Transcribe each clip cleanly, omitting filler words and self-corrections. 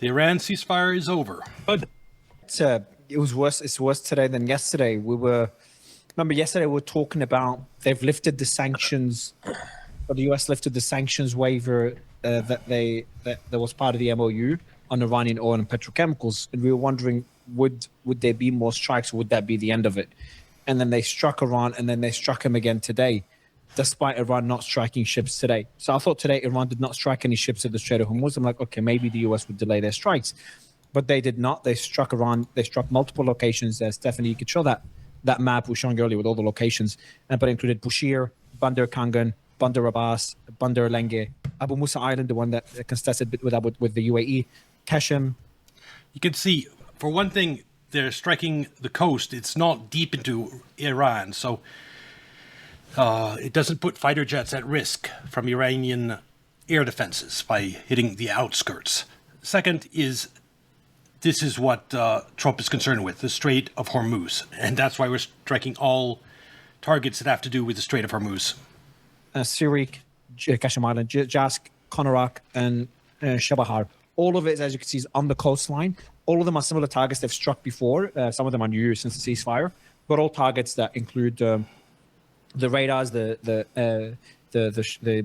The Iran ceasefire is over. Good. It was worse. It's worse today than yesterday. Remember yesterday we were talking about they've lifted the sanctions, or the US lifted the sanctions waiver that was part of the MOU on Iranian oil and petrochemicals, and we were wondering would there be more strikes, or would that be the end of it? And then they struck Iran, and then they struck him again today, despite Iran not striking ships today. So I thought today Iran did not strike any ships at the Strait of Hormuz. I'm like, okay, maybe the US would delay their strikes. But they did not. They struck Iran. They struck multiple locations. Stephanie, you could show that map we were showing earlier with all the locations, but it included Bushehr, Bandar Kangan, Bandar Abbas, Bandar Lenge, Abu Musa Island, the one that contested with the UAE, Keshem. You can see, for one thing, they're striking the coast. It's not deep into Iran, so it doesn't put fighter jets at risk from Iranian air defenses by hitting the outskirts. Second is, this is what Trump is concerned with, the Strait of Hormuz. And that's why we're striking all targets that have to do with the Strait of Hormuz. Sirik, Keshem Island, Jask, Konarak, and Shabahar. All of it, as you can see, is on the coastline. All of them are similar targets they've struck before. Some of them are new since the ceasefire, but all targets that include the radars, the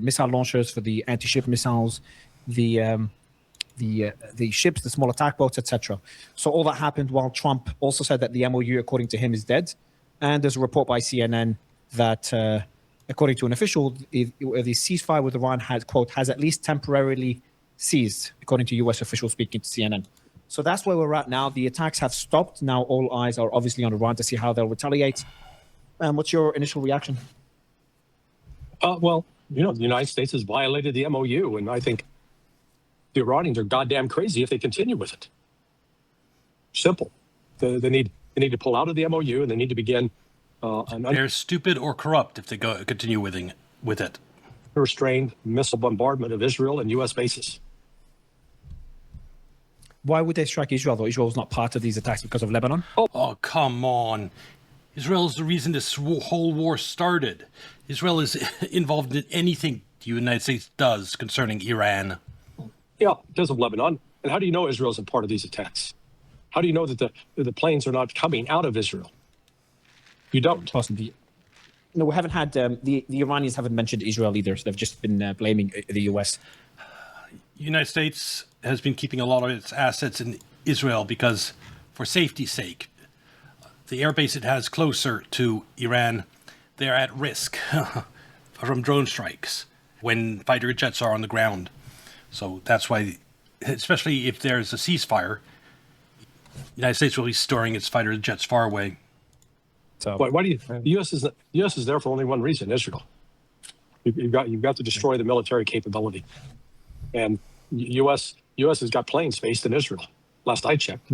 missile launchers for the anti-ship missiles, the ships, the small attack boats, etc. So all that happened while Trump also said that the MOU, according to him, is dead. And there's a report by CNN that, according to an official, the ceasefire with Iran has at least temporarily ceased, according to U.S. officials speaking to CNN. So that's where we're at now. The attacks have stopped. Now all eyes are obviously on Iran to see how they'll retaliate. What's your initial reaction? Well, the United States has violated the MOU, and I think the Iranians are goddamn crazy if they continue with it. Simple. They need to pull out of the MOU, and they need to begin they're stupid or corrupt if they continue with it. Unrestrained missile bombardment of Israel and U.S. bases. Why would they strike Israel, though? Israel was not part of these attacks because of Lebanon? Oh, come on. Israel is the reason this whole war started. Israel is involved in anything the United States does concerning Iran. Yeah, because of Lebanon. And how do you know Israel's a part of these attacks? How do you know that the planes are not coming out of Israel? You don't. Possibly. No, we haven't had the Iranians haven't mentioned Israel either. So they've just been blaming the U.S. United States has been keeping a lot of its assets in Israel because, for safety's sake, the airbase it has closer to Iran, they're at risk from drone strikes when fighter jets are on the ground. So that's why, especially if there's a ceasefire, the United States will be storing its fighter jets far away. So why do you? The U.S. is there for only one reason: Israel. You've got to destroy the military capability, and U.S. has got planes based in Israel. Last I checked.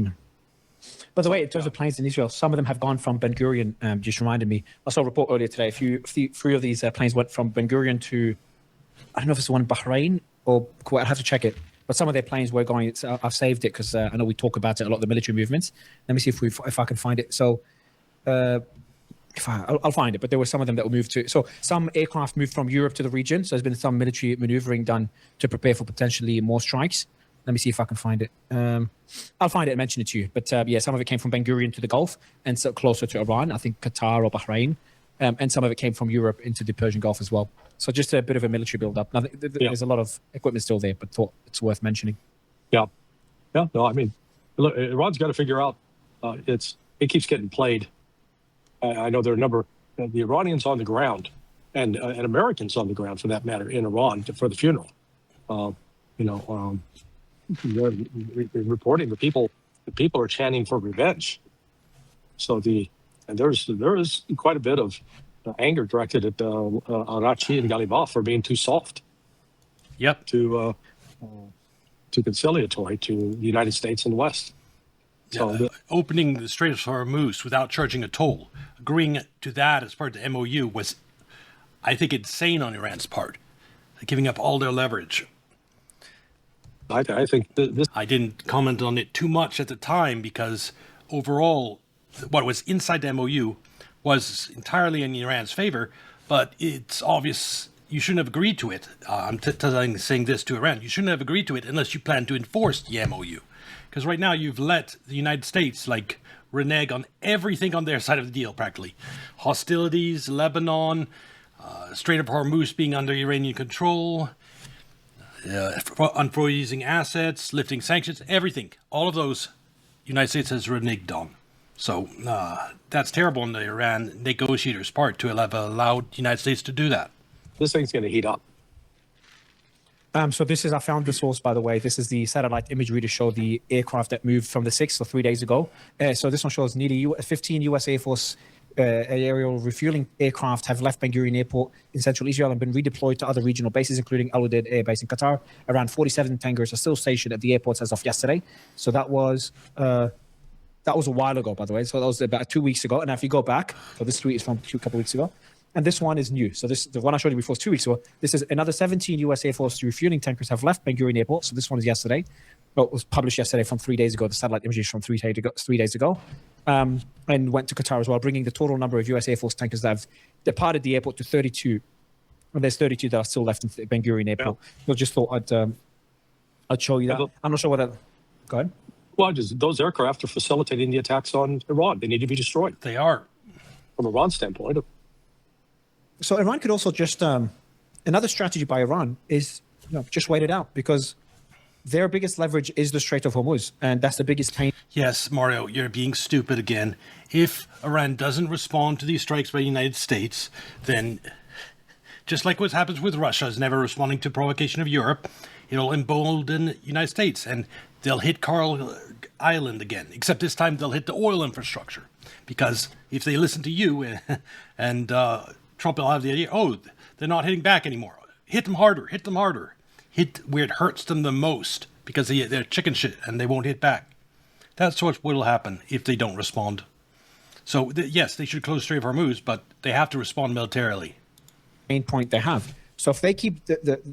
By the way, in terms of planes in Israel, some of them have gone from Ben Gurion. Just reminded me. I saw a report earlier today. Three of these planes went from Ben Gurion to, I don't know if it's the one in Bahrain or Kuwait. I'll have to check it. But some of their planes were going. I've saved it because I know we talk about it a lot. The military movements. Let me see if I can find it. So. I'll find it, but there were some of them that were moved to. So some aircraft moved from Europe to the region. So there's been some military maneuvering done to prepare for potentially more strikes. Let me see if I can find it. I'll find it and mention it to you. But yeah, some of it came from Ben Gurion to the Gulf and so closer to Iran, I think Qatar or Bahrain. And some of it came from Europe into the Persian Gulf as well. So just a bit of a military build-up. Now, there's a lot of equipment still there, but thought it's worth mentioning. Yeah. No, I mean, look, Iran's got to figure out. It keeps getting played. I know there are a number of the Iranians on the ground and Americans on the ground, for that matter, in Iran for the funeral. They're reporting the people are chanting for revenge. So there is quite a bit of anger directed at Arachi and Ghalibaf for being too soft. Yep. Too conciliatory to the United States and the West. So opening the Strait of Hormuz without charging a toll, agreeing to that as part of the MOU was, I think, insane on Iran's part, giving up all their leverage. I think this. I didn't comment on it too much at the time because overall, what was inside the MOU was entirely in Iran's favor, but it's obvious you shouldn't have agreed to it. I'm saying this to Iran. You shouldn't have agreed to it unless you plan to enforce the MOU. Because right now you've let the United States renege on everything on their side of the deal, practically. Hostilities, Lebanon, Strait of Hormuz being under Iranian control, unfreezing assets, lifting sanctions, everything. All of those, United States has reneged on. So that's terrible on the Iran negotiators' part to have allowed the United States to do that. This thing's going to heat up. So I found the source, by the way. This is the satellite imagery to show the aircraft that moved from the 6th, so 3 days ago. So this one shows nearly 15 U.S. Air Force aerial refueling aircraft have left Ben Gurion Airport in central Israel and been redeployed to other regional bases, including Al Udeid Air Base in Qatar. Around 47 tankers are still stationed at the airports as of yesterday. So that was a while ago, by the way. So that was about 2 weeks ago. And now if you go back, so this tweet is from a couple of weeks ago. And this one is new. So the one I showed you before is 2 weeks ago. This is another 17 U.S. Air Force refueling tankers have left Ben Gurion Airport. So this one is yesterday. Well, it was published yesterday from 3 days ago. The satellite images from 3 days ago. And went to Qatar as well, bringing the total number of U.S. Air Force tankers that have departed the airport to 32. And there's 32 that are still left in Ben Gurion Airport. Yeah. So just thought I'd show you that. I'm not sure what that... Go ahead. Well, those aircraft are facilitating the attacks on Iran. They need to be destroyed. They are. From Iran's standpoint. So Iran could also just... another strategy by Iran is just wait it out, because their biggest leverage is the Strait of Hormuz, and that's the biggest pain. Yes, Mario, you're being stupid again. If Iran doesn't respond to these strikes by the United States, then just like what happens with Russia is never responding to provocation of Europe, it'll embolden the United States, and they'll hit Carl Island again, except this time they'll hit the oil infrastructure. Because if they listen to you and Trump will have the idea, they're not hitting back anymore. Hit them harder. Hit where it hurts them the most, because they're chicken shit and they won't hit back. That's what will happen if they don't respond. So, yes, they should close Strait of Hormuz, but they have to respond militarily. Main point they have. So if they keep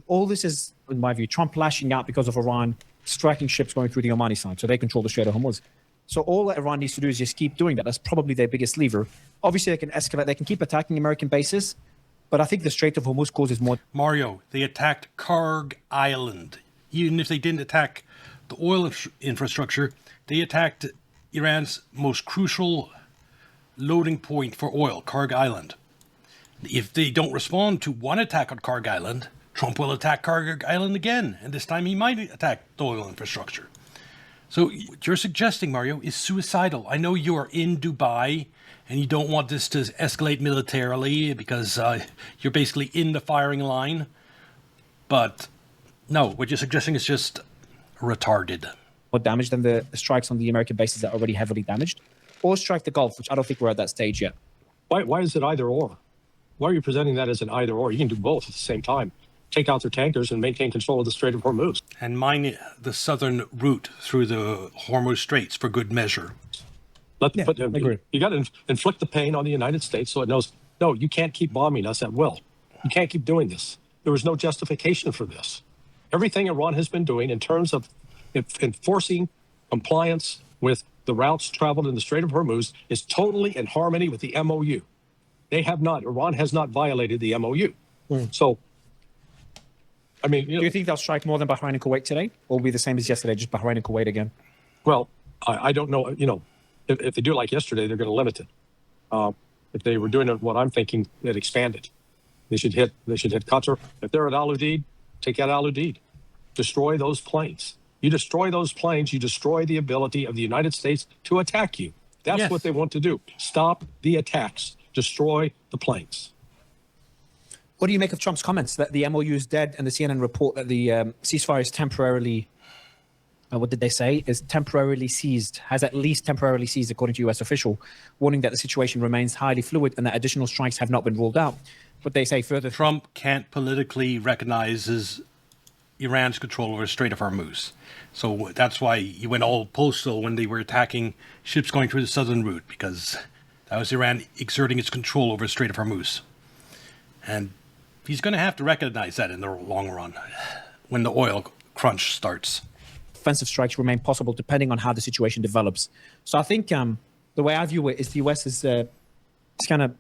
all this is, in my view, Trump lashing out because of Iran striking ships going through the Omani side, so they control the Strait of Hormuz. So all that Iran needs to do is just keep doing that. That's probably their biggest lever. Obviously, they can escalate. They can keep attacking American bases, but I think the Strait of Hormuz causes more... Mario, they attacked Karg Island. Even if they didn't attack the oil infrastructure, they attacked Iran's most crucial loading point for oil, Karg Island. If they don't respond to one attack on Karg Island, Trump will attack Karg Island again, and this time he might attack the oil infrastructure. So what you're suggesting, Mario, is suicidal. I know you are in Dubai, and you don't want this to escalate militarily because you're basically in the firing line. But no, what you're suggesting is just retarded. More damage than the strikes on the American bases that are already heavily damaged, or strike the Gulf, which I don't think we're at that stage yet. Why is it either or? Why are you presenting that as an either or? You can do both at the same time. Take out their tankers and maintain control of the Strait of Hormuz. And mine the southern route through the Hormuz Straits for good measure. I agree. You got to inflict the pain on the United States so it knows, no, you can't keep bombing us at will. You can't keep doing this. There was no justification for this. Everything Iran has been doing in terms of enforcing compliance with the routes traveled in the Strait of Hormuz is totally in harmony with the MOU. Iran has not violated the MOU. So, I mean... Do you think they'll strike more than Bahrain and Kuwait today? Or will be the same as yesterday, just Bahrain and Kuwait again? Well, I don't know. If they do like yesterday, they're going to limit it. If they were doing it, what I'm thinking, they'd expand it. They should hit Qatar. If they're at Al Udeid, take out Al Udeid. Destroy those planes. You destroy those planes, you destroy the ability of the United States to attack you. That's what they want to do. Stop the attacks. Destroy the planes. What do you make of Trump's comments that the MOU is dead and the CNN report that the ceasefire is temporarily, what did they say, is temporarily seized, has at least temporarily seized, according to U.S. official, warning that the situation remains highly fluid and that additional strikes have not been ruled out. But they say further... Trump can't politically recognize Iran's control over the Strait of Hormuz. So that's why he went all postal when they were attacking ships going through the southern route, because that was Iran exerting its control over the Strait of Hormuz. And he's going to have to recognize that in the long run when the oil crunch starts. Offensive strikes remain possible depending on how the situation develops. So I think the way I view it is the U.S. has kind of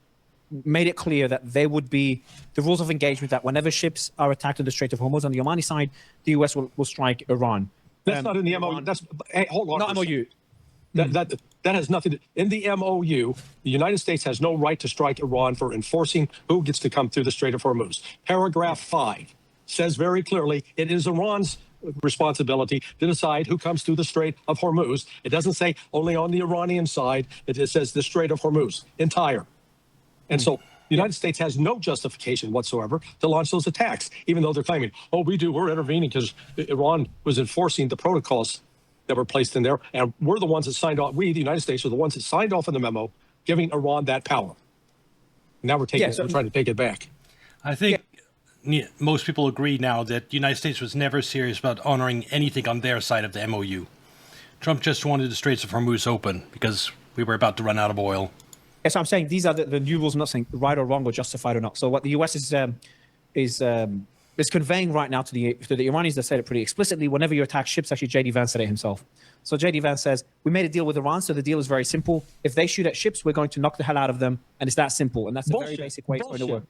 made it clear that there would be the rules of engagement that whenever ships are attacked in the Strait of Hormuz on the Omani side, the U.S. will strike Iran. That's not in the MOU. Hold on. Not MOU. That has nothing to, in the MOU, the United States has no right to strike Iran for enforcing who gets to come through the Strait of Hormuz. Paragraph 5 says very clearly it is Iran's responsibility to decide who comes through the Strait of Hormuz. It doesn't say only on the Iranian side. It says the Strait of Hormuz, entire. And so the United States has no justification whatsoever to launch those attacks, even though they're claiming, oh, we're intervening because Iran was enforcing the protocols that were placed in there. And we're the ones that signed off. We, the United States, are the ones that signed off on the memo giving Iran that power. Now we're trying to take it back. I think most people agree now that the United States was never serious about honoring anything on their side of the MOU. Trump just wanted the Straits of Hormuz open because we were about to run out of oil. Yes, I'm saying these are the new rules. I'm not saying right or wrong or justified or not. So what the US is conveying right now to the Iranians, they said it pretty explicitly. Whenever you attack ships, actually JD Vance said it himself. So JD Vance says, we made a deal with Iran, so the deal is very simple. If they shoot at ships, we're going to knock the hell out of them, and it's that simple. And that's a very basic way to work.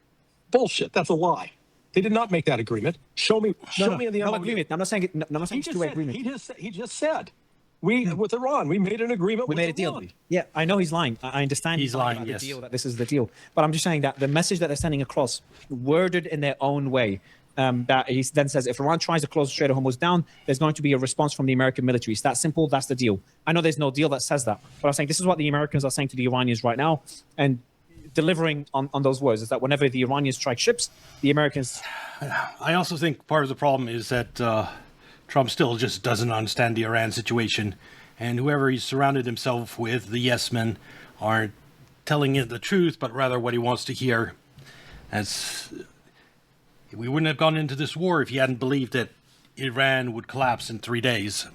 Bullshit. That's a lie. They did not make that agreement. Show me in the MOU. Agreement. I'm not saying it's two-way agreement. He just said, with Iran, we made an agreement. We made a deal. Yeah, I know he's lying. I understand he's lying. Yes, the deal, that this is the deal. But I'm just saying that the message that they're sending across, worded in their own way. That he then says, if Iran tries to close the Strait of Hormuz down, there's going to be a response from the American military. It's that simple. That's the deal. I know there's no deal that says that, but I'm saying this is what the Americans are saying to the Iranians right now, and delivering on those words is that whenever the Iranians strike ships, the Americans. I also think part of the problem is that Trump still just doesn't understand the Iran situation, and whoever he's surrounded himself with, the yes men, aren't telling him the truth, but rather what he wants to hear. We wouldn't have gone into this war if he hadn't believed that Iran would collapse in 3 days.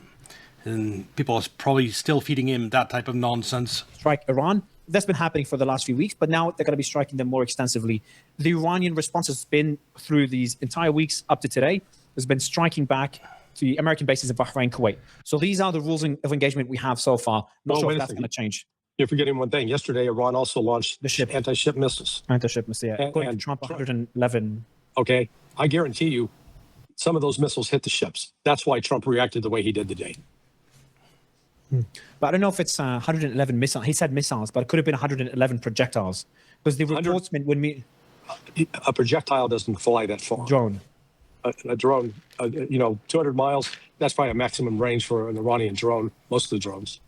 And people are probably still feeding him that type of nonsense. Strike Iran. That's been happening for the last few weeks, but now they're going to be striking them more extensively. The Iranian response has been, through these entire weeks up to today, has been striking back to American bases in Bahrain, Kuwait. So these are the rules of engagement we have so far. Not sure if that's going to change. You're forgetting one thing. Yesterday, Iran also launched anti-ship missiles. Anti-ship missiles, yeah. According to Trump, 111. Okay, I guarantee you, some of those missiles hit the ships. That's why Trump reacted the way he did today. But I don't know if it's 111 missiles. He said missiles, but it could have been 111 projectiles. Because the reports when me a projectile doesn't fly that far. Drone. A drone, 200 miles. That's probably a maximum range for an Iranian drone. Most of the drones.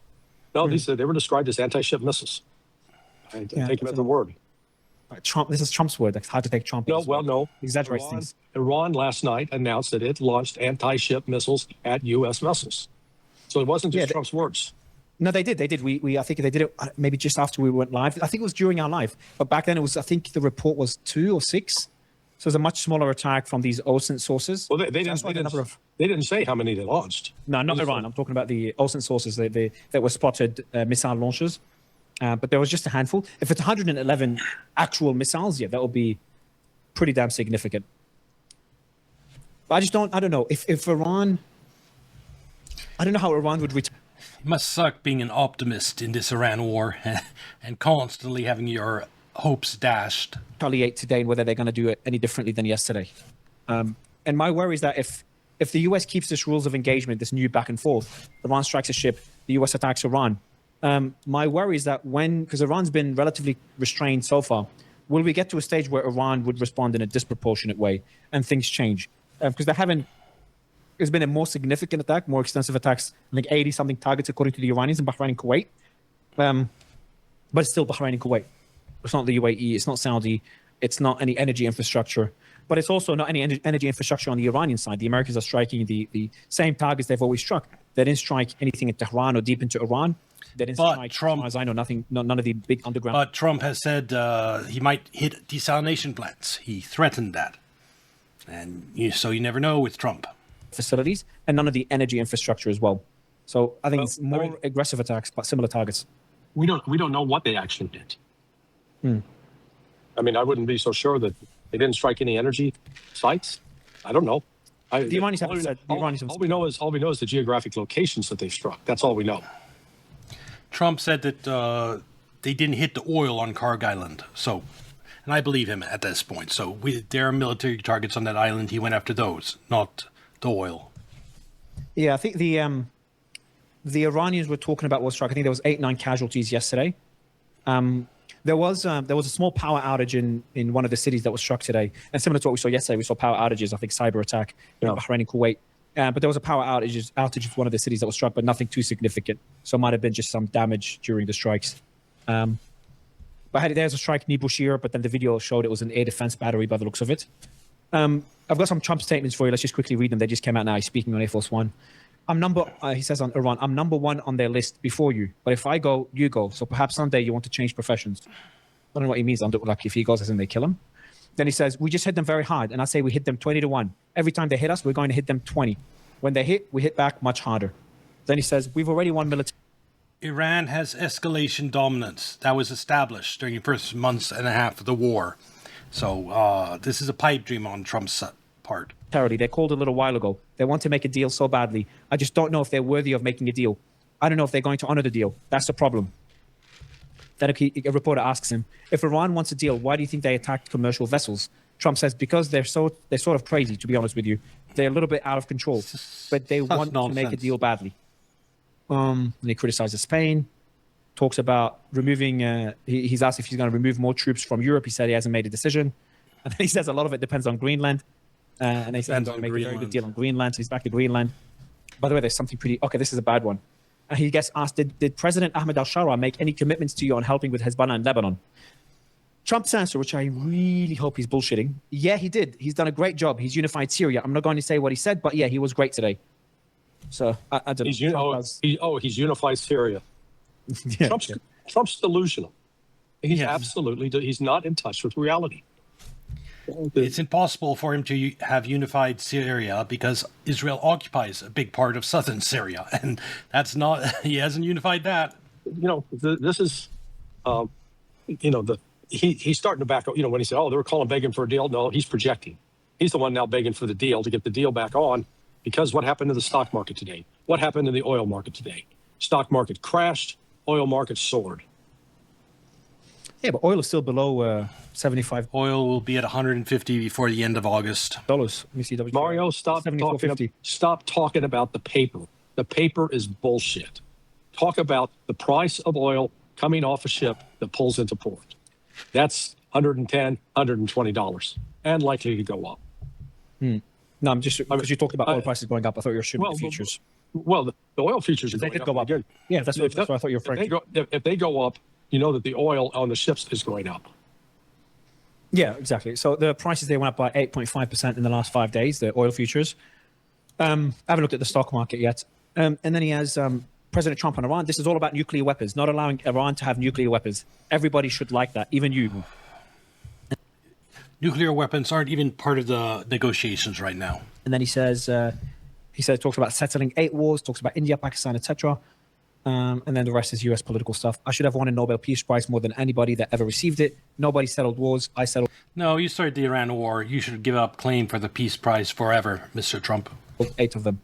No, they were described as anti-ship missiles. I take them at the word. Trump. This is Trump's word. It's hard to take Trump. No. Exaggerates things. Iran last night announced that it launched anti-ship missiles at U.S. vessels. So it wasn't just Trump's words. No, they did. I think they did it maybe just after we went live. I think it was during our live. But back then it was, I think the report was 2 or 6. So it was a much smaller attack from these OSINT sources. Well, they didn't say how many they launched. No, not Iran. I'm talking about the OSINT sources that were spotted missile launchers. But there was just a handful. If it's 111 actual missiles, that will be pretty damn significant. But I don't know. If Iran, I don't know how Iran would return. It must suck being an optimist in this Iran war and constantly having your hopes dashed. Retaliate today and whether they're going to do it any differently than yesterday. And my worry is that if the US keeps this rules of engagement, this new back and forth, Iran strikes a ship, the US attacks Iran. My worry is that because Iran's been relatively restrained so far, will we get to a stage where Iran would respond in a disproportionate way and things change? Because there's been a more significant attack, more extensive attacks, I think 80-something targets according to the Iranians in Bahrain and Kuwait. But it's still Bahrain and Kuwait. It's not the UAE, it's not Saudi, it's not any energy infrastructure. But it's also not any energy infrastructure on the Iranian side. The Americans are striking the same targets they've always struck. They didn't strike anything in Tehran or deep into Iran. They didn't strike, Trump, as far as I know, none of the big underground. But Trump has said he might hit desalination plants. He threatened that. And so you never know with Trump. Facilities and none of the energy infrastructure as well. So I think it's more aggressive attacks, but similar targets. We don't know what they actually did. I mean, I wouldn't be so sure that they didn't strike any energy sites. I don't know. The Iranians haven't said. All we know is the geographic locations that they struck. That's all we know. Trump said that they didn't hit the oil on Karg Island. So, and I believe him at this point. So there are military targets on that island. He went after those, not the oil. Yeah, I think the Iranians were talking about what strike. I think there was 8-9 casualties yesterday. There was a small power outage in one of the cities that was struck today, and similar to what we saw yesterday, we saw power outages. I think cyber attack in Bahrain and Kuwait. But there was a power outage in one of the cities that was struck, but nothing too significant. So it might have been just some damage during the strikes. But there's a strike near Bushehr, but then the video showed it was an air defense battery by the looks of it. I've got some Trump statements for you. Let's just quickly read them. They just came out now. He's speaking on Air Force One. He says on Iran, I'm number one on their list before you. But if I go, you go. So perhaps someday you want to change professions. I don't know what he means. Like if he goes, as in they kill him. Then he says, we just hit them very hard. And I say we hit them 20-1. Every time they hit us, we're going to hit them 20. When they hit, we hit back much harder. Then he says, we've already won military. Iran has escalation dominance. That was established during the first months and a half of the war. So this is a pipe dream on Trump's part. They called a little while ago. They want to make a deal so badly. I just don't know if they're worthy of making a deal. I don't know if they're going to honor the deal. That's the problem. Then a reporter asks him, if Iran wants a deal, why do you think they attacked commercial vessels? Trump says, because they're sort of crazy, to be honest with you. They're a little bit out of control, but they want to make a deal badly. And he criticizes Spain, talks about removing, he's asked if he's going to remove more troops from Europe. He said he hasn't made a decision. And then he says a lot of it depends on Greenland. And they said he's going to make a very good deal on Greenland. So he's back to Greenland. By the way, there's something okay, this is a bad one. He gets asked, did President Ahmed al-Shara make any commitments to you on helping with Hezbollah in Lebanon? Trump's answer, which I really hope he's bullshitting. Yeah, he did. He's done a great job. He's unified Syria. I'm not going to say what he said, but yeah, he was great today. So I don't know. He's unified Syria. Yeah, Trump's delusional. He's he's not in touch with reality. It's impossible for him to have unified Syria because Israel occupies a big part of southern Syria, and that's not. He hasn't unified that. This is, he's starting to back up. When he said, "Oh, they were begging for a deal," no, he's projecting. He's the one now begging for the deal to get the deal back on, because what happened to the stock market today? What happened to the oil market today? Stock market crashed. Oil market soared. Yeah, but oil is still below 75. Oil will be at 150 before the end of August. Dollars. Let me see. Mario, stop talking about the paper. The paper is bullshit. Talk about the price of oil coming off a ship that pulls into port. That's $110, $120, and likely to go up. No, I'm just because you talked about oil prices going up. I thought you were assuming the futures. Well, the oil futures are they going did go up. Yeah, that's what I thought you were referring to. If they go up, you know that the oil on the ships is going up. Yeah, exactly. So the prices, they went up by 8.5% in the last 5 days, the oil futures. I haven't looked at the stock market yet. And then he has President Trump on Iran. This is all about nuclear weapons, not allowing Iran to have nuclear weapons. Everybody should like that, even you. Nuclear weapons aren't even part of the negotiations right now. And then he talks about settling 8 wars, talks about India, Pakistan, etc. And then the rest is U.S. political stuff. I should have won a Nobel Peace Prize more than anybody that ever received it. Nobody settled wars. I settled. No, you started the Iran war. You should give up claim for the Peace Prize forever, Mr. Trump. 8 of them.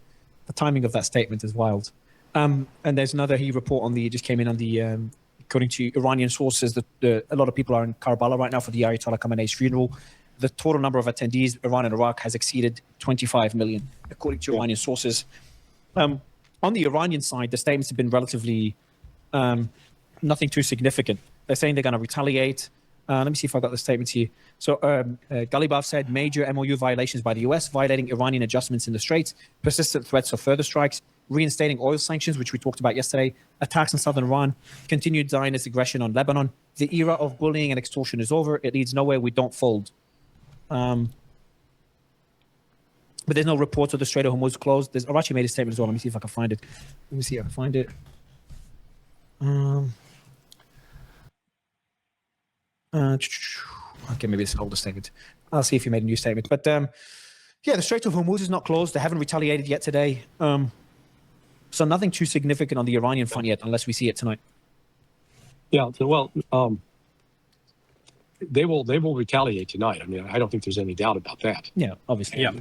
The timing of that statement is wild. And there's another report on just came in on the, according to Iranian sources, that a lot of people are in Karbala right now for the Ayatollah Khamenei's funeral. The total number of attendees, Iran and Iraq, has exceeded 25 million, according to Iranian sources. On the Iranian side, the statements have been relatively nothing too significant. They're saying they're going to retaliate. Let me see if I got the statements here. So Ghalibaf said major MOU violations by the U.S., violating Iranian adjustments in the Straits, persistent threats of further strikes, reinstating oil sanctions, which we talked about yesterday, attacks in southern Iran, continued Zionist aggression on Lebanon. The era of bullying and extortion is over. It leads nowhere. We don't fold. But there's no reports of the Strait of Hormuz closed. I've actually made a statement as well. Let me see if I can find it. Let me see if I can find it. Okay, maybe it's an older statement. I'll see if you made a new statement. But yeah, the Strait of Hormuz is not closed. They haven't retaliated yet today. So nothing too significant on the Iranian front yet, unless we see it tonight. Yeah, well, they will retaliate tonight. I mean, I don't think there's any doubt about that. Yeah, obviously. Yeah.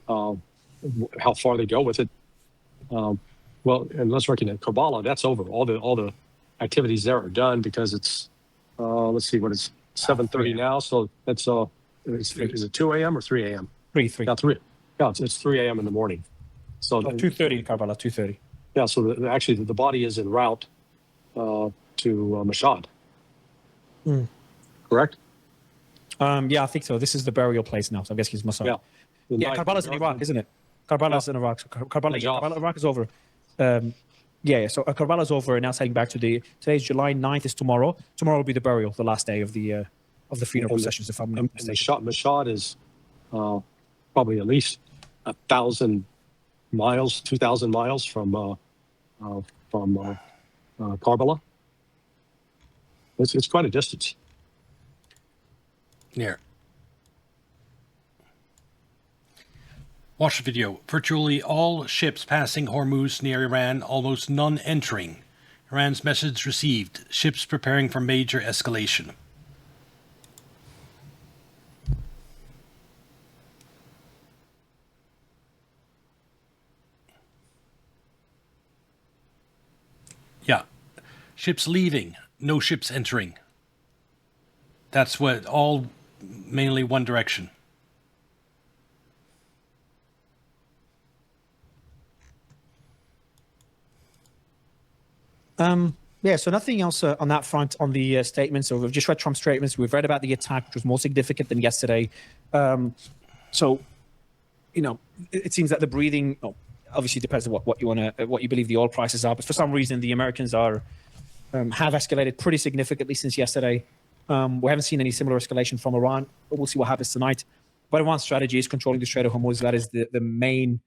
How far they go with it. Well, and let's recognize Karbala, that's over. All the activities there are done because it's, let's see, what is 7:30 now? So that's, is it 2 a.m. or 3 a.m.? 3. Yeah, 3. Yeah, it's 3 a.m. in the morning. So 2:30 in Karbala, 2:30. yeah, so actually the body is en route to Mashhad. Correct? Yeah, I think so. This is the burial place now, so I guess he's Mossad. Yeah. Yeah, Karbala's in Iraq, isn't it? Karbala's in Iraq. So Karbala, Iraq is over. So Karbala's over, and now it's heading back to today's July 9th is tomorrow. Tomorrow will be the burial, the last day of the funeral processions, if I'm not mistaken. Mashhad is probably at least 1,000 miles, 2,000 miles from Karbala. It's quite a distance. Here. Watch the video. Virtually all ships passing Hormuz near Iran, almost none entering. Iran's message received. Ships preparing for major escalation. Yeah. Ships leaving. No ships entering. That's what all mainly one direction. Yeah, so nothing else on that front on the statements. So we've just read Trump's statements. We've read about the attack, which was more significant than yesterday. So, it seems that the breathing obviously depends on what you believe the oil prices are. But for some reason, the Americans have escalated pretty significantly since yesterday. We haven't seen any similar escalation from Iran, but we'll see what happens tonight. But Iran's strategy is controlling the Strait of Hormuz. That is the main,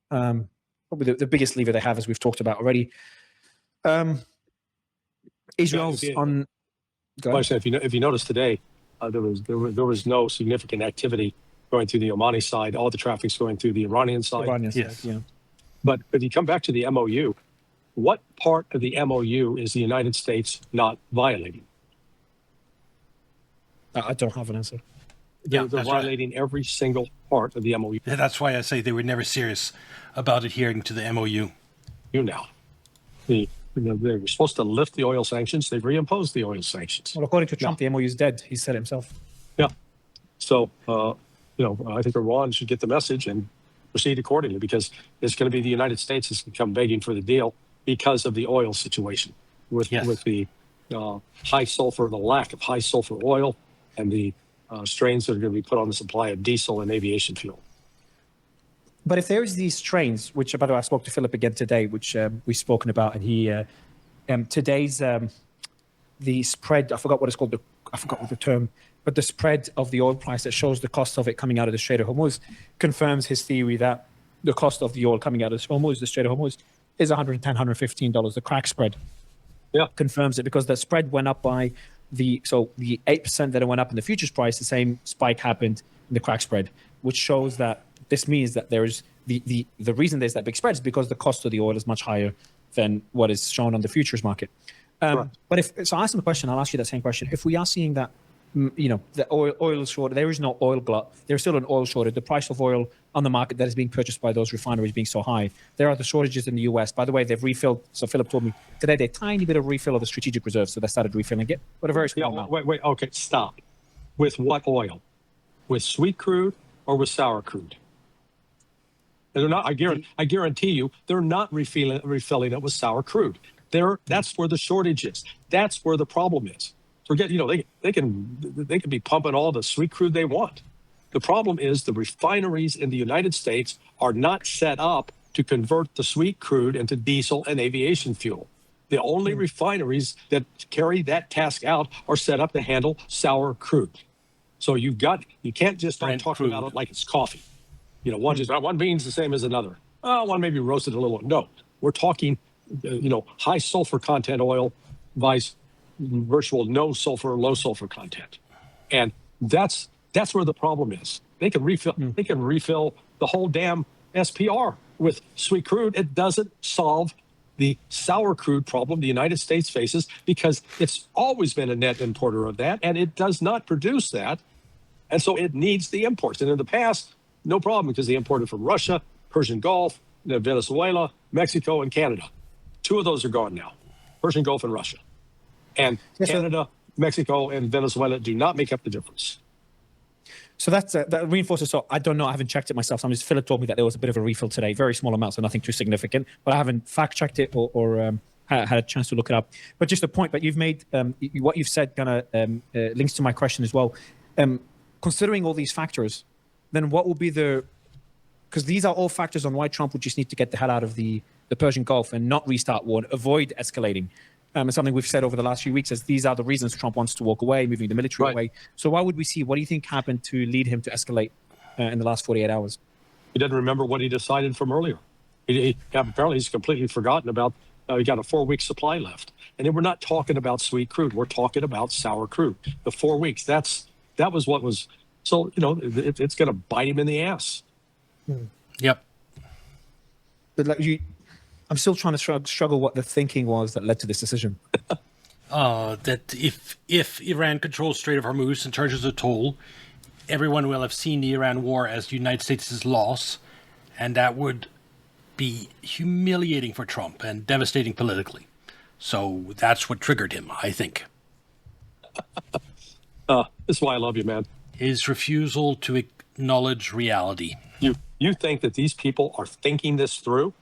probably the biggest lever they have, as we've talked about already. Israel's on. Well, if you notice today, there was no significant activity going through the Omani side. All the traffic's going through the Iranian side. Yes. Yeah. But if you come back to the MOU, what part of the MOU is the United States not violating? I don't have an answer. They're violating every single part of the MOU. Yeah, that's why I say they were never serious about adhering to the MOU. They were supposed to lift the oil sanctions. They've reimposed the oil sanctions. Well, according to Trump, the MOU is dead. He said it himself. Yeah. So, I think Iran should get the message and proceed accordingly, because it's going to be the United States that's going to come begging for the deal because of the oil situation with the high sulfur, the lack of high sulfur oil, and the strains that are going to be put on the supply of diesel and aviation fuel. But if there is these strains, which, by the way, I spoke to Philip again today, which we've spoken about, and he today's the spread, I forgot what it's called, I forgot what the term, but the spread of the oil price that shows the cost of it coming out of the Strait of Hormuz confirms his theory that the cost of the oil coming out of the Strait of Hormuz, is $110, $115. The crack spread confirms it, because the spread went up by the 8% that it went up in the futures price, the same spike happened in the crack spread, which shows that this means that there is the reason there's that big spread is because the cost of the oil is much higher than what is shown on the futures market. But I asked him a question, I'll ask you that same question. If we are seeing that, the oil is short, there is no oil glut, there's still an oil shortage. The price of oil on the market that is being purchased by those refineries being so high. There are the shortages in the US. By the way, they've refilled. So Philip told me today they tiny bit of refill of the strategic reserve. So they started refilling it, but a very small amount. Wait. Okay, stop. With what oil? With sweet crude or with sour crude? They're not. I guarantee you, they're not refilling it with sour crude. That's where the shortage is. That's where the problem is. Forget, they can be pumping all the sweet crude they want. The problem is the refineries in the United States are not set up to convert the sweet crude into diesel and aviation fuel. The only refineries that carry that task out are set up to handle sour crude. So you can't just start talking about it like it's coffee. One bean's the same as another. One maybe roasted a little. No, we're talking, high sulfur content oil vice virtual no sulfur, low sulfur content, and that's where the problem is. They can refill. They can refill the whole damn SPR with sweet crude. It doesn't solve the sour crude problem the United States faces, because it's always been a net importer of that, and it does not produce that, and so it needs the imports. And in the past, no problem, because they imported from Russia, Persian Gulf, Venezuela, Mexico, and Canada. 2 of those are gone now, Persian Gulf and Russia. And Canada, Mexico, and Venezuela do not make up the difference. So that reinforces. So I don't know. I haven't checked it myself. Philip told me that there was a bit of a refill today, very small amount, so nothing too significant. But I haven't fact checked it or had a chance to look it up. But just the point that you've made, what you've said, kind of links to my question as well. Considering all these factors, then what will be because these are all factors on why Trump would just need to get the hell out of the Persian Gulf and not restart war, avoid escalating. And something we've said over the last few weeks is these are the reasons Trump wants to walk away, moving the military away. So what do you think happened to lead him to escalate in the last 48 hours? He doesn't remember what he decided from earlier. Apparently he's completely forgotten about, he got a 4-week supply left. And then we're not talking about sweet crude. We're talking about sour crude. The 4 weeks, that was what was, so, it's going to bite him in the ass. Yep. But I'm still trying to struggle what the thinking was that led to this decision. That if Iran controls Strait of Hormuz and charges a toll, everyone will have seen the Iran war as the United States' loss, and that would be humiliating for Trump and devastating politically. So that's what triggered him, I think. That's why I love you, man. His refusal to acknowledge reality. You think that these people are thinking this through?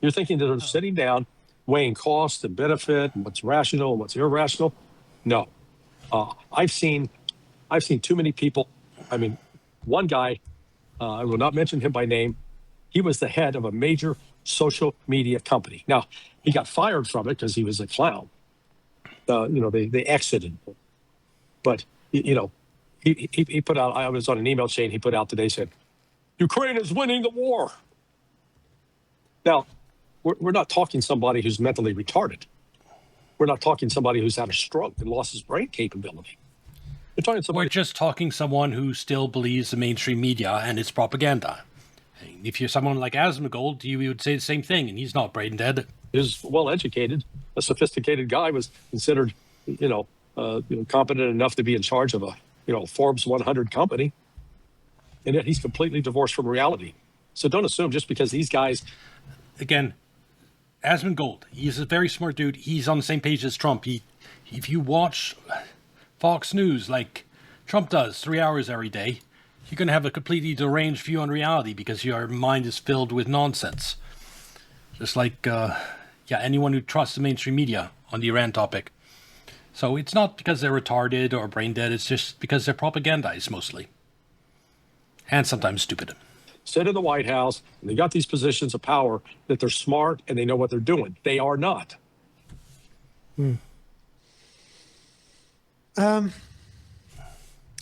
You're thinking that they're sitting down, weighing cost and benefit, and what's rational and what's irrational? No. I've seen too many people. I mean, one guy, I will not mention him by name. He was the head of a major social media company. Now, he got fired from it because he was a clown. They exited him. But, he put out, I was on an email chain he put out today, said, Ukraine is winning the war. Now, we're not talking somebody who's mentally retarded. We're not talking somebody who's had a stroke and lost his brain capability. We're just talking someone who still believes the mainstream media and its propaganda. If you're someone like Asmongold, you would say the same thing, and he's not brain dead. He's well-educated, a sophisticated guy, was considered, competent enough to be in charge of a, Forbes 100 company. And yet he's completely divorced from reality. So don't assume just because these guys... Again, Asmongold, he's a very smart dude. He's on the same page as Trump. If you watch Fox News like Trump does 3 hours every day, you're going to have a completely deranged view on reality because your mind is filled with nonsense. Just like, anyone who trusts the mainstream media on the Iran topic. So it's not because they're retarded or brain dead. It's just because they're propagandized mostly. And sometimes stupid. Sit in the White House, and they got these positions of power that they're smart and they know what they're doing. They are not. So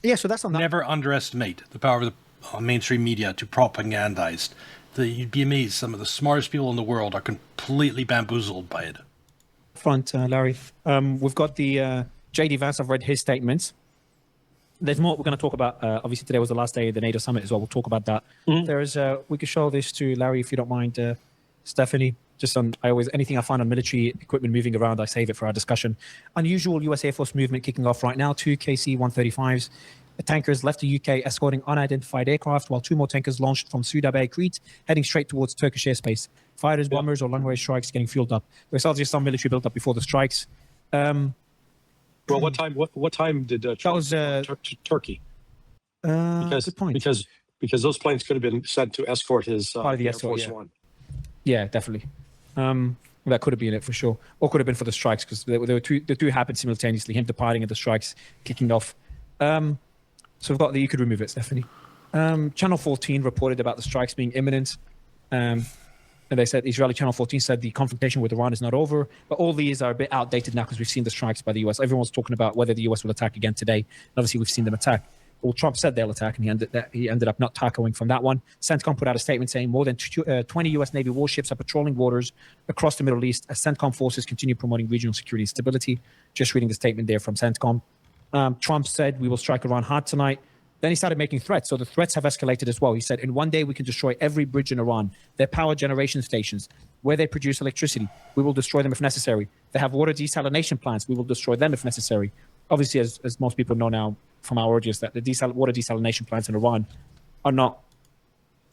that's on that. Never underestimate the power of the mainstream media to propagandize. You'd be amazed. Some of the smartest people in the world are completely bamboozled by it. Front, Larry. We've got the J.D. Vance. I've read his statements. There's more we're going to talk about. Obviously, today was the last day of the NATO summit as well. We'll talk about that. Mm-hmm. We could show this to Larry if you don't mind, Stephanie. Just on, anything I find on military equipment moving around, I save it for our discussion. Unusual U.S. Air Force movement kicking off right now. 2 KC-135s. The tankers left the UK escorting unidentified aircraft, while 2 more tankers launched from Suda Crete, heading straight towards Turkish airspace. Fighters, bombers, or long-range strikes getting fueled up. There's obviously some military built up before the strikes. Well, what time did Trump to Turkey? Good point. Because those planes could have been sent to escort his Air Force One. Yeah, definitely. That could have been it for sure, or could have been for the strikes because the two happened simultaneously. Him departing and the strikes kicking off. So we've got you could remove it, Stephanie. Channel 14 reported about the strikes being imminent. And they said Israeli Channel 14 said the confrontation with Iran is not over, but all these are a bit outdated now because we've seen the strikes by the US. Everyone's talking about whether the US will attack again today. And obviously, we've seen them attack. Well, Trump said they'll attack, and he ended up not tackling from that one. CENTCOM put out a statement saying more than 20 U.S. Navy warships are patrolling waters across the Middle East as CENTCOM forces continue promoting regional security and stability. Just reading the statement there from CENTCOM. Trump said, we will strike Iran hard tonight. Then he started making threats. So the threats have escalated as well. He said, in one day, we can destroy every bridge in Iran, their power generation stations, where they produce electricity. We will destroy them if necessary. They have water desalination plants. We will destroy them if necessary. Obviously, as most people know now from our audience, that the water desalination plants in Iran are not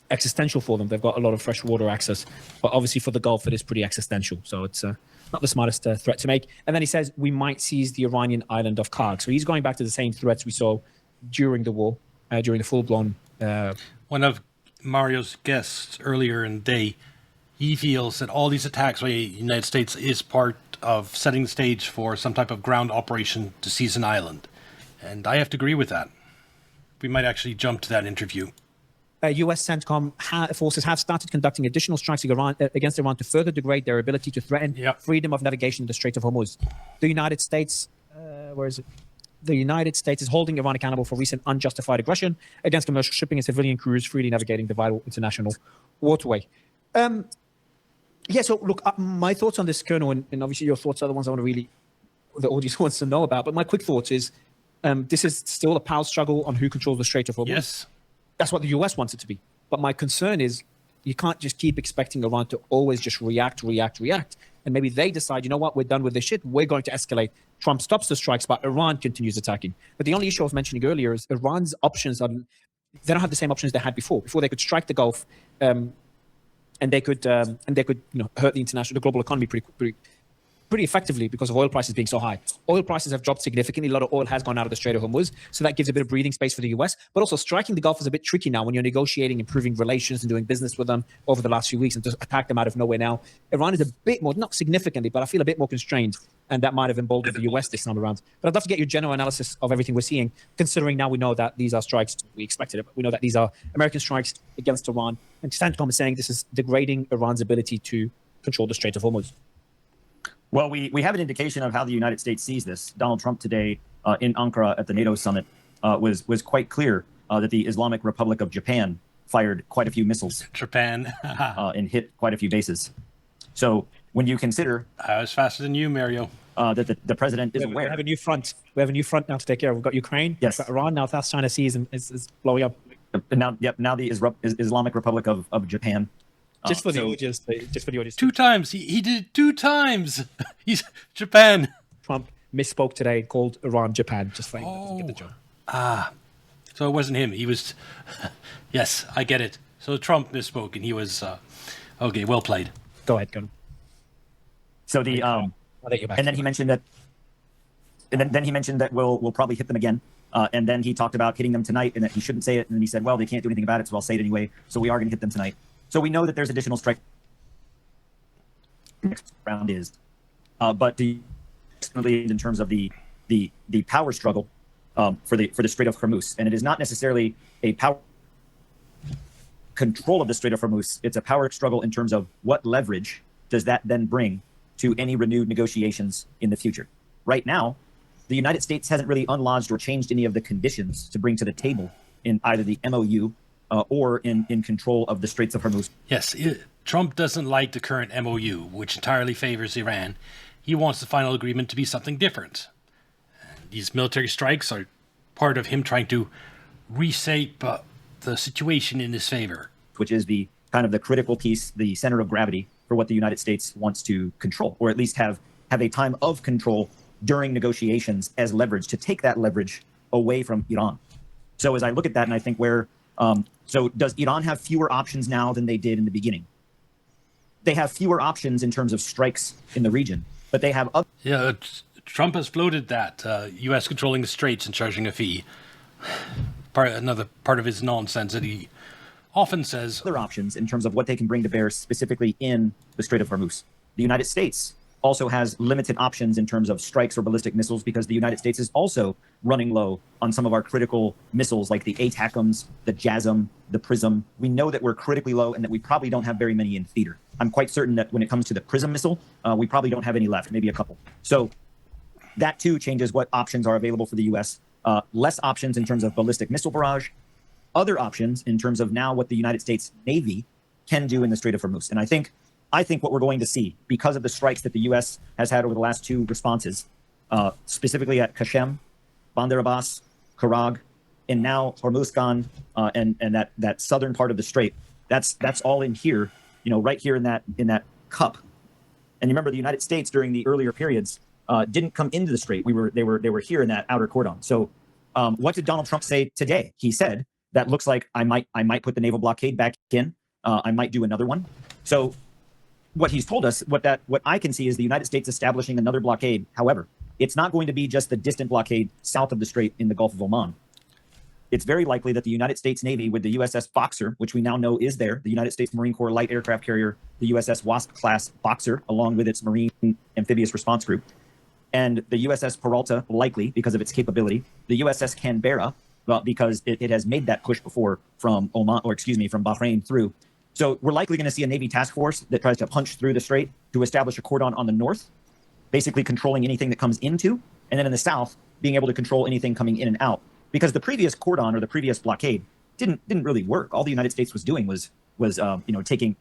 existential for them. They've got a lot of fresh water access. But obviously for the Gulf, it is pretty existential. So it's not the smartest threat to make. And then he says, we might seize the Iranian island of Karg. So he's going back to the same threats we saw during the war. during the full-blown. One of Mario's guests earlier in the day, he feels that all these attacks by the United States is part of setting the stage for some type of ground operation to seize an island. And I have to agree with that. We might actually jump to that interview. U.S. CENTCOM forces have started conducting additional strikes against Iran to further degrade their ability to threaten freedom of navigation in the Strait of Hormuz. The United States, The United States is holding Iran accountable for recent unjustified aggression against commercial shipping and civilian crews freely navigating the vital international waterway. So look, my thoughts on this, Colonel, and obviously your thoughts are the ones I want to the audience wants to know about. But my quick thoughts is, this is still a power struggle on who controls the Strait of Hormuz. Yes. That's what the US wants it to be. But my concern is you can't just keep expecting Iran to always just react. And maybe they decide, you know what, we're done with this shit. We're going to escalate. Trump stops the strikes, but Iran continues attacking. But the only issue I was mentioning earlier is Iran's options they don't have the same options they had before. Before they could strike the Gulf, and they could hurt the global economy pretty effectively because of oil prices being so high. Oil prices have dropped significantly. A lot of oil has gone out of the Strait of Hormuz, so that gives a bit of breathing space for the US. But also striking the Gulf is a bit tricky now when you're negotiating, improving relations and doing business with them over the last few weeks, and to attack them out of nowhere now. Iran is a bit more, not significantly, but I feel a bit more constrained, and that might have emboldened the US this time around. But I'd love to get your general analysis of everything we're seeing, considering now we know that these are strikes, we expected it, but we know that these are American strikes against Iran. And CENTCOM is saying this is degrading Iran's ability to control the Strait of Hormuz. Well, we have an indication of how the United States sees this. Donald Trump today in Ankara at the NATO summit was quite clear that the Islamic Republic of Japan fired quite a few missiles. Japan. And hit quite a few bases. So when you consider... I was faster than you, Mario. That the president is aware. We have a new front. We have a new front now to take care of. We've got Ukraine. Yes. We've got Iran. Now South China Sea is blowing up. Now the Islamic Republic of Japan. Just for the audience. 2 times. He did it 2 times. He's Japan. Trump misspoke today, called Iran Japan. Just saying. Doesn't get the job. So it wasn't him. He was... Yes, I get it. So Trump misspoke, and he was... okay, well played. Go ahead, go. So the... I'll let you back. And then he mentioned that... And then he mentioned that we'll probably hit them again. And then he talked about hitting them tonight, and that he shouldn't say it. And then he said, well, they can't do anything about it, so I'll say it anyway. So we are going to hit them tonight. So we know that there's additional strike. Next round is, but in terms of the power struggle for the Strait of Hormuz, and it is not necessarily a power control of the Strait of Hormuz. It's a power struggle in terms of what leverage does that then bring to any renewed negotiations in the future. Right now, the United States hasn't really unlodged or changed any of the conditions to bring to the table in either the MOU. Or in control of the Straits of Hormuz. Yes, Trump doesn't like the current MOU, which entirely favors Iran. He wants the final agreement to be something different. And these military strikes are part of him trying to reshape the situation in his favor. Which is the kind of the critical piece, the center of gravity for what the United States wants to control, or at least have a time of control during negotiations as leverage, to take that leverage away from Iran. So as I look at that and I think so does Iran have fewer options now than they did in the beginning? They have fewer options in terms of strikes in the region, but they have other... Yeah, Trump has floated that, U.S. controlling the straits and charging a fee. Another part of his nonsense that he often says... Other options in terms of what they can bring to bear specifically in the Strait of Hormuz. The United States also has limited options in terms of strikes or ballistic missiles because the United States is also running low on some of our critical missiles like the ATACMS, the JASSM, the PRISM. We know that we're critically low and that we probably don't have very many in theater. I'm quite certain that when it comes to the PRISM missile, we probably don't have any left, maybe a couple. So that too changes what options are available for the U.S. Less options in terms of ballistic missile barrage, other options in terms of now what the United States Navy can do in the Strait of Hormuz. And I think what we're going to see, because of the strikes that the U.S. has had over the last 2 responses, specifically at Qasem, Bandar Abbas, Karag, and now Hormuzgan, and that southern part of the strait, that's all in here, right here in that cup. And you remember the United States during the earlier periods didn't come into the strait. They were here in that outer cordon. So what did Donald Trump say today? He said that looks like I might put the naval blockade back in. I might do another one. So what he's told us, what I can see is the United States establishing another blockade. However, it's not going to be just the distant blockade south of the strait in the Gulf of Oman. it's very likely that the United States Navy with the USS Boxer, which we now know is there, the United States Marine Corps light aircraft carrier, the USS Wasp-class Boxer, along with its Marine Amphibious Response Group, and the USS Peralta, likely because of its capability, the USS Canberra, because it has made that push before from Oman, or excuse me, from Bahrain through. So we're likely going to see a Navy task force that tries to punch through the strait to establish a cordon on the north, basically controlling anything that comes into, and then in the south, being able to control anything coming in and out. Because the previous cordon or the previous blockade didn't really work. All the United States was doing was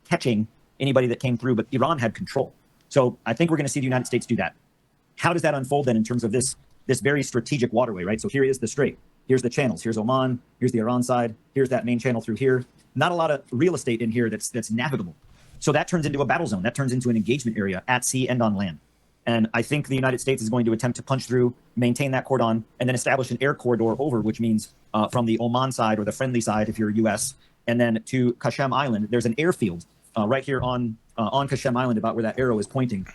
catching anybody that came through, but Iran had control. So I think we're going to see the United States do that. How does that unfold then in terms of this very strategic waterway, right? So here is the strait. Here's the channels. Here's Oman. Here's the Iran side. Here's that main channel through here. Not a lot of real estate in here that's navigable. So that turns into a battle zone. That turns into an engagement area at sea and on land. And I think the United States is going to attempt to punch through, maintain that cordon, and then establish an air corridor over, which means from the Oman side or the friendly side, if you're U.S., and then to Qashem Island. There's an airfield right here on Qashem Island, about where that arrow is pointing.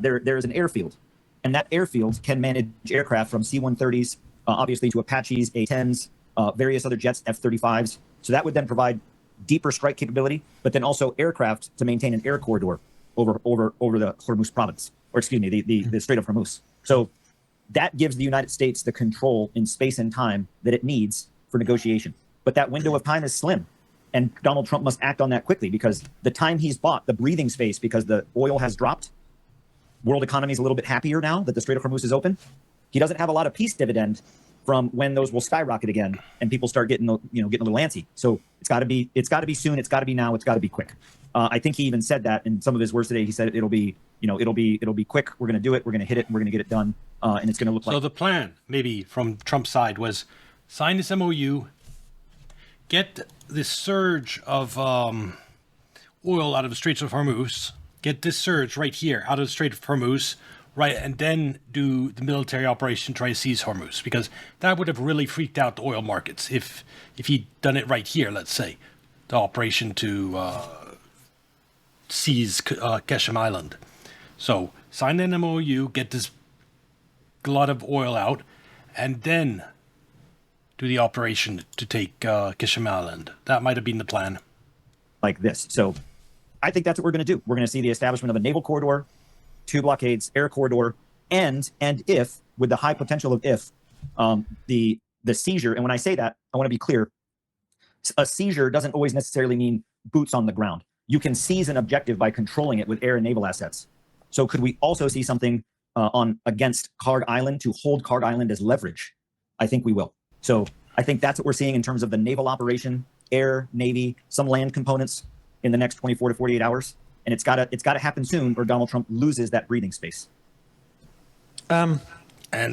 There is an airfield. And that airfield can manage aircraft from C-130s, obviously, to Apaches, A-10s, various other jets, F-35s. So that would then provide deeper strike capability, but then also aircraft to maintain an air corridor over the Hormuz province, or excuse me, the Strait of Hormuz. So that gives the United States the control in space and time that it needs for negotiation. But that window of time is slim. And Donald Trump must act on that quickly, because the time he's bought, the breathing space, because the oil has dropped, world economy is a little bit happier now that the Strait of Hormuz is open. He doesn't have a lot of peace dividend from when those will skyrocket again and people start getting a little antsy. So it's got to be soon. It's got to be now. It's got to be quick. I think he even said that in some of his words today. He said it'll be quick. We're going to do it. We're going to hit it. And we're going to get it done. And it's going to look like. So the plan, maybe from Trump's side, was sign this MOU, get this surge of oil out of the Straits of Hormuz. Get this surge right here out of the Strait of Hormuz, right, and then do the military operation, try to seize Hormuz, because that would have really freaked out the oil markets if he'd done it right here, let's say, the operation to seize Qashem Island. So sign an MOU, get this glut of oil out, and then do the operation to take Qashem Island. That might have been the plan. Like this. So I think that's what we're going to do. We're going to see the establishment of a naval corridor, 2 blockades, air corridor, and if, with the high potential of if, the seizure, and when I say that, I want to be clear, a seizure doesn't always necessarily mean boots on the ground. You can seize an objective by controlling it with air and naval assets. So could we also see something against Card Island to hold Card Island as leverage? I think we will. So I think that's what we're seeing in terms of the naval operation, air, navy, some land components in the next 24 to 48 hours. And it's got to happen soon, or Donald Trump loses that breathing space. And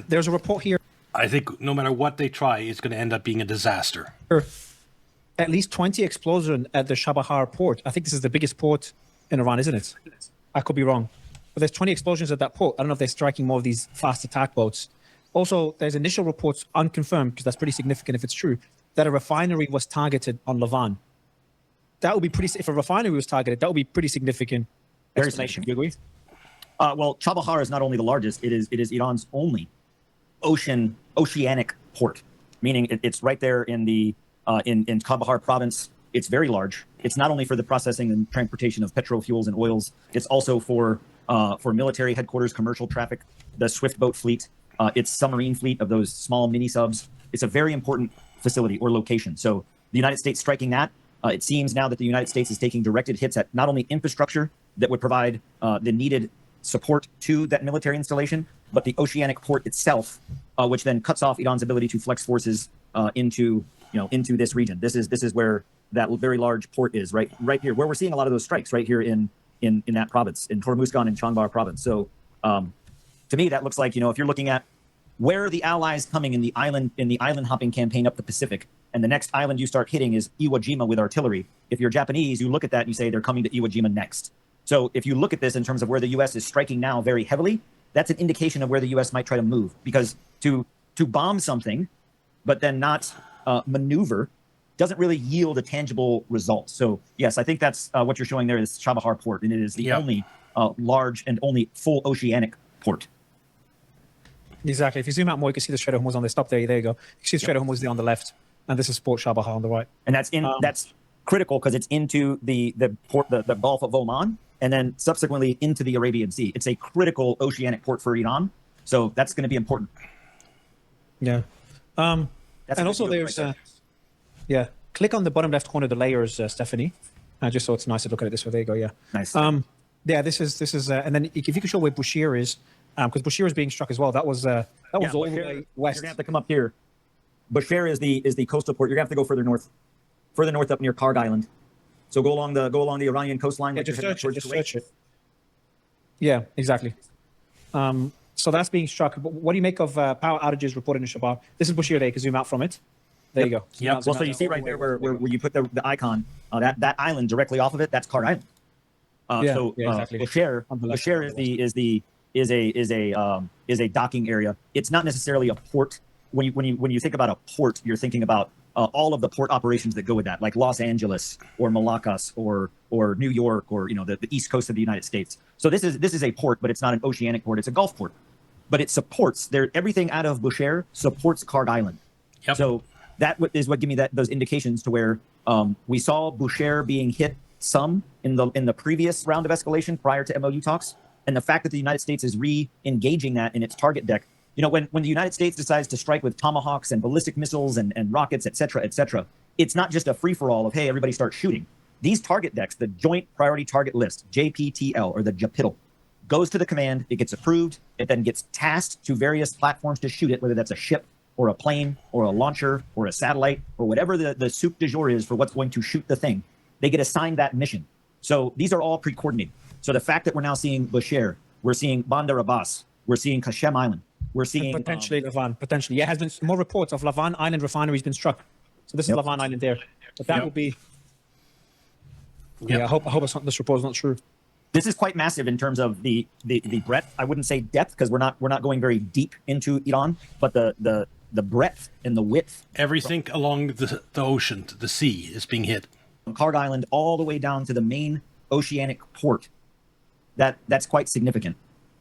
There's a report here. I think no matter what they try, it's going to end up being a disaster. At least 20 explosions at the Chabahar port. I think this is the biggest port in Iran, isn't it? I could be wrong. But there's 20 explosions at that port. I don't know if they're striking more of these fast attack boats. Also, there's initial reports, unconfirmed, because that's pretty significant if it's true, that a refinery was targeted on Lavon. That would be pretty. If a refinery was targeted, that would be pretty significant. Very explanation. significant. You agree? Well, Chabahar is not only the largest; it is Iran's only oceanic port, meaning it's right there in the in Chabahar province. It's very large. It's not only for the processing and transportation of petrol fuels and oils. It's also for military headquarters, commercial traffic, the Swift boat fleet, its submarine fleet of those small mini subs. It's a very important facility or location. So the United States striking that. It seems now that the United States is taking directed hits at not only infrastructure that would provide the needed support to that military installation, but the oceanic port itself, which then cuts off Iran's ability to flex forces into this region. This is where that very large port is, right here, where we're seeing a lot of those strikes, right here in that province, in Hormuzgan and Changbar province. So to me, that looks like, if you're looking at where are the allies coming in the island hopping campaign up the Pacific, and the next island you start hitting is Iwo Jima with artillery. If you're Japanese, you look at that and you say they're coming to Iwo Jima next. So if you look at this in terms of where the U.S. is striking now very heavily, that's an indication of where the U.S. might try to move. Because to bomb something, but then not maneuver, doesn't really yield a tangible result. So yes, I think that's what you're showing there is Chabahar port, and it is the only large and only full oceanic port. Exactly. If you zoom out more, you can see the Strait of Hormuz on the stop there. There you go. You can see the Strait of Hormuz there on the left. and this is Port Chabahar on the right. And that's critical because it's into the port, the Gulf of Oman, and then subsequently into the Arabian Sea. It's a critical oceanic port for Iran, so that's going to be important. Yeah. That's And also there's, yeah, click on the bottom left corner of the layers, Stephanie, just so it's nice to look at it this way. There you go, yeah. Nice. Yeah, this is, and then if you could show where Bushehr is, because Bushehr is being struck as well. That was all the way west. You're gonna have to come up here. Bushehr is the coastal port. You're gonna have to go further north up near Karg Island. So go along the Iranian coastline. Yeah, like just you're search heading it. towards Just Kuwait. search it. Yeah, exactly. So that's being struck. But what do you make of power outages reported in Shabab? This is Bushehr there. You can zoom out from it. There you go. Yep. Zoom Well, so out you see right there all the way. where you put the icon, that island directly off of it, that's Karg Island. Exactly. Bushehr is a docking area. It's not necessarily a port. When you think about a port, you're thinking about all of the port operations that go with that, like Los Angeles or Malakas or New York or the east coast of the United States. So this is a port, but it's not an oceanic port. It's a Gulf port, but it supports everything out of Bushehr supports Karg Island. Yep. So that is what give me those indications to where we saw Bushehr being hit some in the previous round of escalation prior to MOU talks, and the fact that the United States is re-engaging that in its target deck. When the United States decides to strike with tomahawks and ballistic missiles and rockets, et cetera, it's not just a free-for-all of, hey, everybody start shooting. These target decks, the Joint Priority Target List, JPTL, or the JPTL, goes to the command, it gets approved, it then gets tasked to various platforms to shoot it, whether that's a ship or a plane or a launcher or a satellite or whatever the soup du jour is for what's going to shoot the thing. They get assigned that mission. So these are all pre-coordinated. So the fact that we're now seeing Bushehr, we're seeing Bandar Abbas, we're seeing Qashem Island, we're seeing potentially Lavan. Potentially, yeah. Has been more reports of Lavan Island refineries been struck. So this is Lavan Island there. But that would be. Yeah, I hope this report is not true. This is quite massive in terms of the breadth. I wouldn't say depth because we're not going very deep into Iran, but the breadth and the width. Everything along the ocean, the sea, is being hit. From Karg Island all the way down to the main oceanic port. That's quite significant.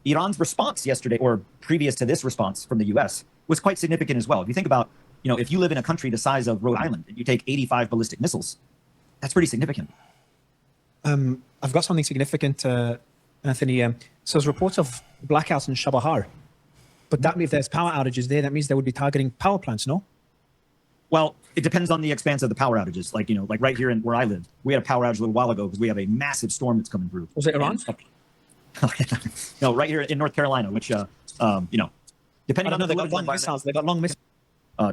Iran's response yesterday, or previous to this response from the U.S., was quite significant as well. If you think about, if you live in a country the size of Rhode Island and you take 85 ballistic missiles, that's pretty significant. I've got something significant, Anthony. So there's reports of blackouts in Chabahar. But that means if there's power outages there, that means they would be targeting power plants, no? Well, it depends on the expanse of the power outages. Like right here where I live, we had a power outage a little while ago because we have a massive storm that's coming through. Was it Iran? No, right here in North Carolina, which, depending on the political environment, they got long missiles.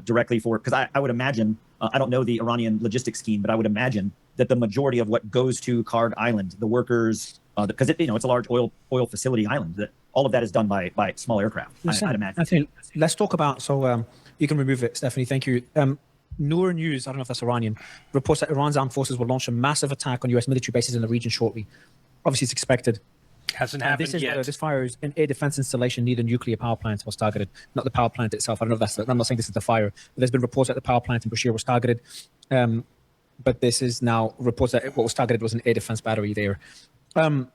Directly for, because I would imagine, I don't know the Iranian logistics scheme, but I would imagine that the majority of what goes to Karg Island, the workers, because it's a large oil facility island, that all of that is done by small aircraft. I'd imagine. Anthony, let's talk about, so you can remove it, Stephanie, thank you. Noor News, I don't know if that's Iranian, reports that Iran's armed forces will launch a massive attack on US military bases in the region shortly. Obviously, it's expected. Hasn't happened yet. This fire is an air defense installation near the nuclear power plant was targeted, not the power plant itself. I don't know if I'm not saying this is the fire, but there's been reports that the power plant in Bushehr was targeted. But this is now reports that what was targeted was an air defense battery there. So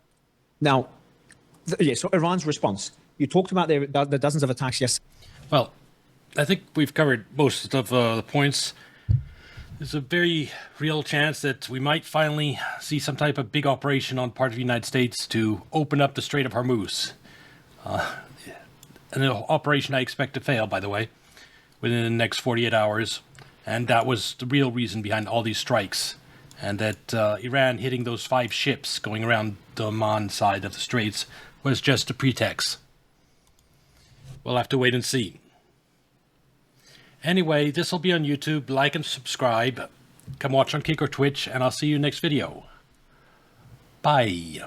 Iran's response. You talked about the dozens of attacks, yes. Well, I think we've covered most of the points. There's a very real chance that we might finally see some type of big operation on part of the United States to open up the Strait of Hormuz. An operation I expect to fail, by the way, within the next 48 hours. And that was the real reason behind all these strikes. And that Iran hitting those 5 ships going around the Oman side of the Straits was just a pretext. We'll have to wait and see. Anyway, this will be on YouTube. Like and subscribe. Come watch on Kick or Twitch, and I'll see you next video. Bye.